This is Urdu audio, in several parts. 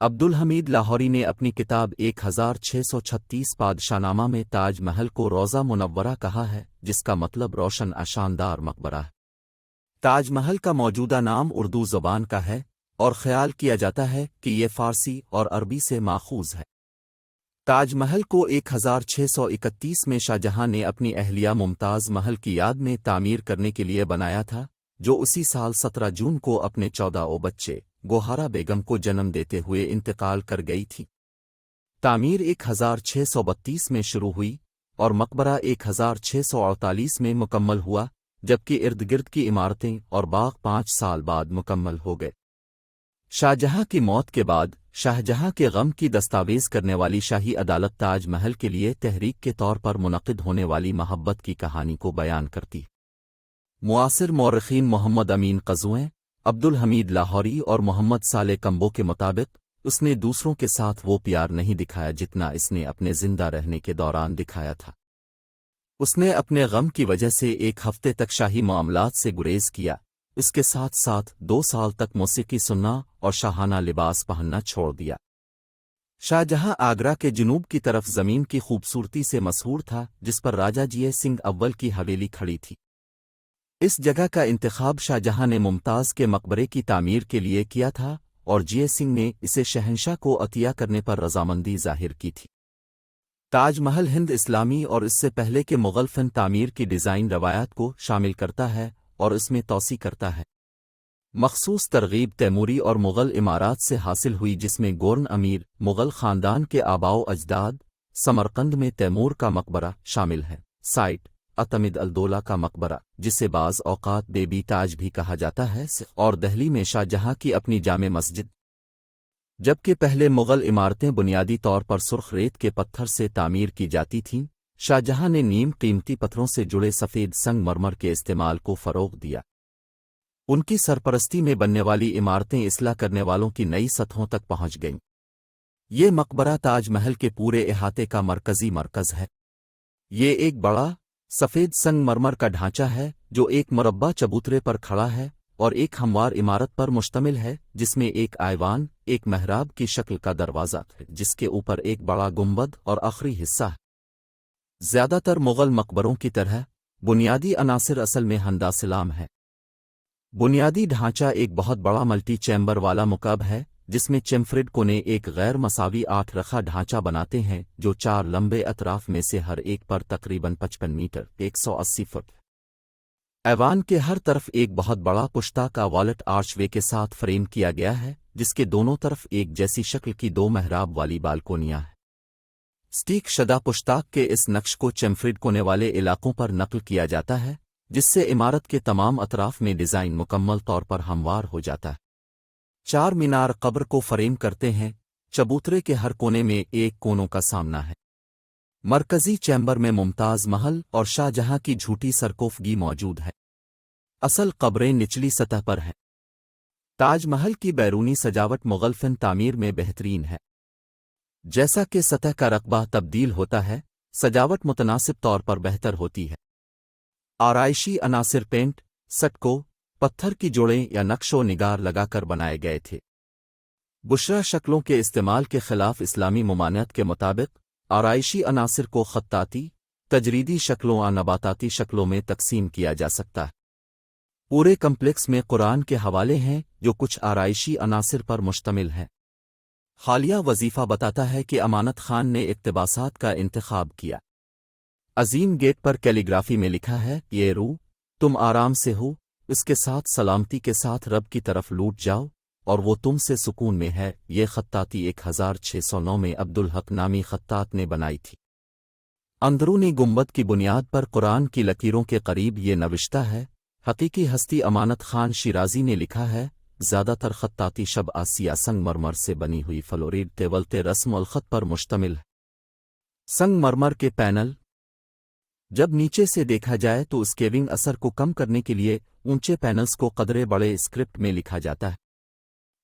عبدالحمید لاہوری نے اپنی کتاب 1636 پادشاہ نامہ میں تاج محل کو روضہ منورہ کہا ہے، جس کا مطلب روشن شاندار مقبرہ ہے۔ تاج محل کا موجودہ نام اردو زبان کا ہے اور خیال کیا جاتا ہے کہ یہ فارسی اور عربی سے ماخوذ ہے۔ تاج محل کو 1631 میں شاہ جہاں نے اپنی اہلیہ ممتاز محل کی یاد میں تعمیر کرنے کے لیے بنایا تھا، جو اسی سال 17 جون کو اپنے 14 بچے گوہرا بیگم کو جنم دیتے ہوئے انتقال کر گئی تھی۔ تعمیر 1632 میں شروع ہوئی اور مقبرہ 1648 میں مکمل ہوا، جبکہ ارد گرد کی عمارتیں اور باغ 5 سال بعد مکمل ہو گئے۔ شاہ جہاں کی موت کے بعد شاہ جہاں کے غم کی دستاویز کرنے والی شاہی عدالت تاج محل کے لیے تحریک کے طور پر منعقد ہونے والی محبت کی کہانی کو بیان کرتی۔ معاصر مورخین محمد امین قزوین، عبدالحمید لاہوری اور محمد صالح کمبو کے مطابق اس نے دوسروں کے ساتھ وہ پیار نہیں دکھایا جتنا اس نے اپنے زندہ رہنے کے دوران دکھایا تھا۔ اس نے اپنے غم کی وجہ سے 1 ہفتے تک شاہی معاملات سے گریز کیا، اس کے ساتھ ساتھ 2 سال تک موسیقی سننا اور شاہانہ لباس پہننا چھوڑ دیا۔ شاہ جہاں آگرہ کے جنوب کی طرف زمین کی خوبصورتی سے مسحور تھا، جس پر راجہ جیے سنگھ اول کی حویلی کھڑی تھی۔ اس جگہ کا انتخاب شاہ جہاں نے ممتاز کے مقبرے کی تعمیر کے لیے کیا تھا اور جیے سنگھ نے اسے شہنشاہ کو عطیہ کرنے پر رضامندی ظاہر کی تھی۔ تاج محل ہند اسلامی اور اس سے پہلے کے مغل فن تعمیر کی ڈیزائن روایات کو شامل کرتا ہے اور اس میں توسیع کرتا ہے۔ مخصوص ترغیب تیموری اور مغل امارات سے حاصل ہوئی، جس میں گورن امیر مغل خاندان کے آباء و اجداد سمرقند میں تیمور کا مقبرہ شامل ہے۔ سائٹ اعتمد الدولہ کا مقبرہ، جسے بعض اوقات بے بی تاج بھی کہا جاتا ہے، اور دہلی میں شاہ جہاں کی اپنی جامع مسجد۔ جبکہ پہلے مغل عمارتیں بنیادی طور پر سرخ ریت کے پتھر سے تعمیر کی جاتی تھیں، شاہ جہاں نے نیم قیمتی پتھروں سے جڑے سفید سنگ مرمر کے استعمال کو فروغ دیا۔ ان کی سرپرستی میں بننے والی عمارتیں اصلاح کرنے والوں کی نئی سطحوں تک پہنچ گئیں۔ یہ مقبرہ تاج محل کے پورے احاطے کا مرکزی مرکز ہے۔ یہ ایک بڑا سفید سنگ مرمر کا ڈھانچہ ہے جو ایک مربع چبوترے پر کھڑا ہے اور ایک ہموار عمارت پر مشتمل ہے، جس میں ایک ایوان، ایک محراب کی شکل کا دروازہ ہے جس کے اوپر ایک بڑا گنبد اور آخری حصہ ہے۔ زیادہ تر مغل مقبروں کی طرح بنیادی عناصر اصل میں ہندسلام ہے۔ بنیادی ڈھانچہ ایک بہت بڑا ملٹی چیمبر والا مکعب ہے، جس میں چیمفرڈ کونے ایک غیر مساوی 8 رخا ڈھانچہ بناتے ہیں جو 4 لمبے اطراف میں سے ہر ایک پر تقریباً 55 میٹر 180 فٹ۔ ایوان کے ہر طرف ایک بہت بڑا پشتا کا والٹ آرچ وے کے ساتھ فریم کیا گیا ہے، جس کے دونوں طرف ایک جیسی شکل کی 2 محراب والی بالکونیاں ہیں۔ سٹیک شدہ پشتاک کے اس نقش کو چیمفرڈ کونے والے علاقوں پر نقل کیا جاتا ہے، جس سے عمارت کے تمام اطراف میں ڈیزائن مکمل طور پر ہموار ہو جاتا ہے۔ 4 مینار قبر کو فریم کرتے ہیں، چبوترے کے ہر کونے میں ایک کونوں کا سامنا ہے۔ مرکزی چیمبر میں ممتاز محل اور شاہ جہاں کی جھوٹی سرکوفگی موجود ہے۔ اصل قبریں نچلی سطح پر ہیں۔ تاج محل کی بیرونی سجاوٹ مغل فن تعمیر میں بہترین ہے۔ جیسا کہ سطح کا رقبہ تبدیل ہوتا ہے، سجاوٹ متناسب طور پر بہتر ہوتی ہے۔ آرائشی عناصر پینٹ، سٹکو، پتھر کی جوڑیں یا نقش و نگار لگا کر بنائے گئے تھے۔ بشرا شکلوں کے استعمال کے خلاف اسلامی ممانعت کے مطابق آرائشی عناصر کو خطاطی، تجریدی شکلوں اور نباتاتی شکلوں میں تقسیم کیا جا سکتا ہے۔ پورے کمپلیکس میں قرآن کے حوالے ہیں جو کچھ آرائشی عناصر پر مشتمل ہیں۔ حالیہ وظیفہ بتاتا ہے کہ امانت خان نے اقتباسات کا انتخاب کیا۔ عظیم گیٹ پر کیلیگرافی میں لکھا ہے، یہ روح تم آرام سے ہو، اس کے ساتھ سلامتی کے ساتھ رب کی طرف لوٹ جاؤ اور وہ تم سے سکون میں ہے۔ یہ خطاطی 1609 میں عبدالحق نامی خطاط نے بنائی تھی۔ اندرونی گنبد کی بنیاد پر قرآن کی لکیروں کے قریب یہ نوشتہ ہے۔ حقیقی ہستی امانت خان شیرازی نے لکھا ہے، زیادہ تر خطاطی شب آسیہ سنگ مرمر سے بنی ہوئی فلوریڈ ٹیولتے رسم الخط پر مشتمل ہے۔ سنگ مرمر کے پینل جب نیچے سے دیکھا جائے تو اسکیونگ اثر کو کم کرنے کے لیے اونچے پینلز کو قدرے بڑے اسکرپٹ میں لکھا جاتا ہے۔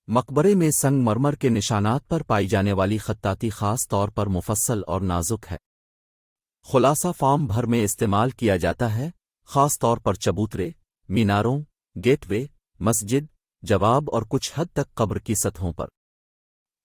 مقبرے میں سنگ مرمر کے نشانات پر پائی جانے والی خطاطی خاص طور پر مفصل اور نازک ہے۔ خلاصہ فارم بھر میں استعمال کیا جاتا ہے، خاص طور پر چبوترے، میناروں، گیٹ وے، مسجد، جواب اور کچھ حد تک قبر کی سطحوں پر۔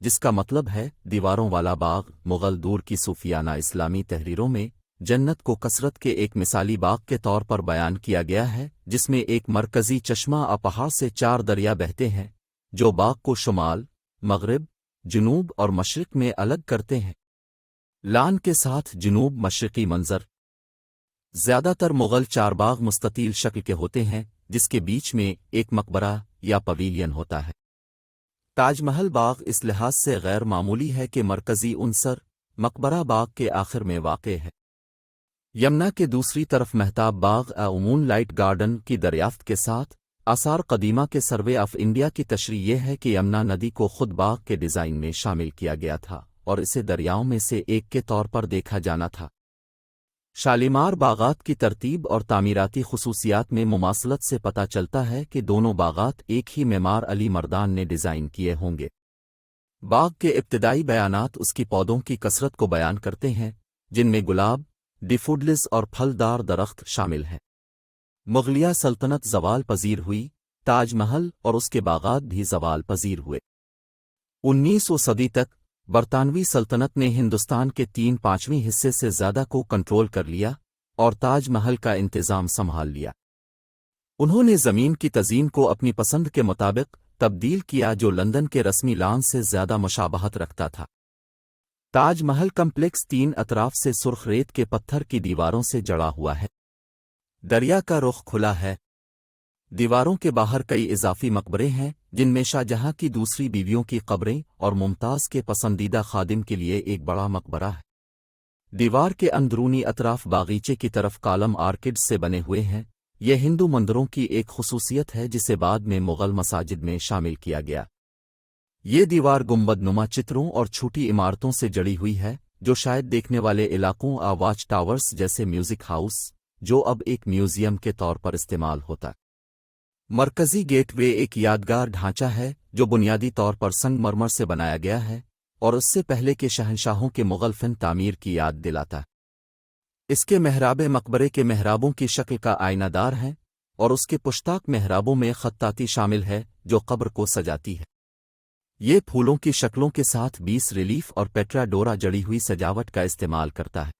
جس کا مطلب ہے دیواروں والا باغ۔ مغل دور کی صوفیانہ اسلامی تحریروں میں جنت کو کثرت کے ایک مثالی باغ کے طور پر بیان کیا گیا ہے، جس میں ایک مرکزی چشمہ اور پہاڑ سے 4 دریا بہتے ہیں جو باغ کو شمال، مغرب، جنوب اور مشرق میں الگ کرتے ہیں۔ لان کے ساتھ جنوب مشرقی منظر۔ زیادہ تر مغل چارباغ مستطیل شکل کے ہوتے ہیں جس کے بیچ میں ایک مقبرہ یا پویلین ہوتا ہے۔ تاج محل باغ اس لحاظ سے غیر معمولی ہے کہ مرکزی عنصر مقبرہ باغ کے آخر میں واقع ہے۔ یمنا کے دوسری طرف مہتاب باغ مون لائٹ گارڈن کی دریافت کے ساتھ آثار قدیمہ کے سروے آف انڈیا کی تشریح یہ ہے کہ یمنا ندی کو خود باغ کے ڈیزائن میں شامل کیا گیا تھا اور اسے دریاؤں میں سے ایک کے طور پر دیکھا جانا تھا۔ شالیمار باغات کی ترتیب اور تعمیراتی خصوصیات میں مماثلت سے پتہ چلتا ہے کہ دونوں باغات ایک ہی معمار علی مردان نے ڈیزائن کیے ہوں گے۔ باغ کے ابتدائی بیانات اس کی پودوں کی کثرت کو بیان کرتے ہیں، جن میں گلاب، ڈیفوڈلس اور پھلدار درخت شامل ہیں۔ مغلیہ سلطنت زوال پذیر ہوئی، تاج محل اور اس کے باغات بھی زوال پذیر ہوئے۔ 19ویں صدی تک برطانوی سلطنت نے ہندوستان کے 3/5 حصے سے زیادہ کو کنٹرول کر لیا اور تاج محل کا انتظام سنبھال لیا۔ انہوں نے زمین کی تزئین کو اپنی پسند کے مطابق تبدیل کیا جو لندن کے رسمی لان سے زیادہ مشابہت رکھتا تھا۔ تاج محل کمپلیکس 3 اطراف سے سرخ ریت کے پتھر کی دیواروں سے جڑا ہوا ہے۔ دریا کا رخ کھلا ہے۔ دیواروں کے باہر کئی اضافی مقبرے ہیں جن میں شاہ جہاں کی دوسری بیویوں کی قبریں اور ممتاز کے پسندیدہ خادم کے لیے ایک بڑا مقبرہ ہے۔ دیوار کے اندرونی اطراف باغیچے کی طرف کالم آرکڈ سے بنے ہوئے ہیں۔ یہ ہندو مندروں کی ایک خصوصیت ہے جسے بعد میں مغل مساجد میں شامل کیا گیا۔ یہ دیوار گنبد نما چتروں اور چھوٹی عمارتوں سے جڑی ہوئی ہے جو شاید دیکھنے والے علاقوں واچ ٹاورز جیسے میوزک ہاؤس، جو اب ایک میوزیم کے طور پر استعمال ہوتا ہے۔ مرکزی گیٹ وے ایک یادگار ڈھانچہ ہے جو بنیادی طور پر سنگ مرمر سے بنایا گیا ہے اور اس سے پہلے کے شہنشاہوں کے مغل فن تعمیر کی یاد دلاتا ہے۔ اس کے محراب مقبرے کے محرابوں کی شکل کا آئینہ دار ہیں اور اس کے پشتاک محرابوں میں خطاطی شامل ہے جو قبر کو سجاتی ہے۔ یہ پھولوں کی شکلوں کے ساتھ 20 ریلیف اور پیٹرا ڈورا جڑی ہوئی سجاوٹ کا استعمال کرتا ہے۔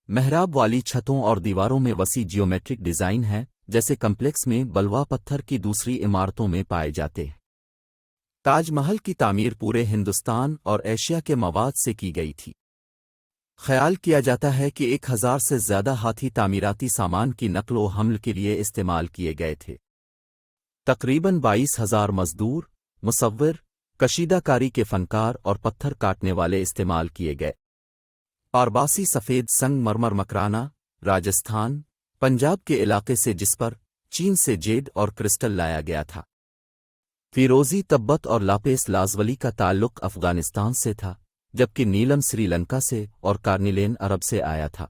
محراب والی چھتوں اور دیواروں میں وسیع جیومیٹرک ڈیزائن ہے جیسے کمپلیکس میں بلوا پتھر کی دوسری عمارتوں میں پائے جاتے ہیں۔ تاج محل کی تعمیر پورے ہندوستان اور ایشیا کے مواد سے کی گئی تھی۔ خیال کیا جاتا ہے کہ 1000 سے زیادہ ہاتھی تعمیراتی سامان کی نقل و حمل کے لیے استعمال کیے گئے تھے۔ تقریباً 22,000 مزدور، مصور، کشیدہ کاری کے فنکار اور پتھر کاٹنے والے استعمال کیے گئے۔ پارباسی سفید سنگ مرمر مکرانہ، راجستھان، پنجاب کے علاقے سے جس پر چین سے جیڈ اور کرسٹل لایا گیا تھا۔ فیروزی تبت اور لاپیس لازولی کا تعلق افغانستان سے تھا، جبکہ نیلم سری لنکا سے اور کارنیلین عرب سے آیا تھا۔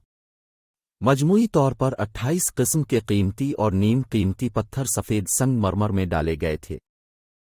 مجموعی طور پر 28 قسم کے قیمتی اور نیم قیمتی پتھر سفید سنگ مرمر میں ڈالے گئے تھے۔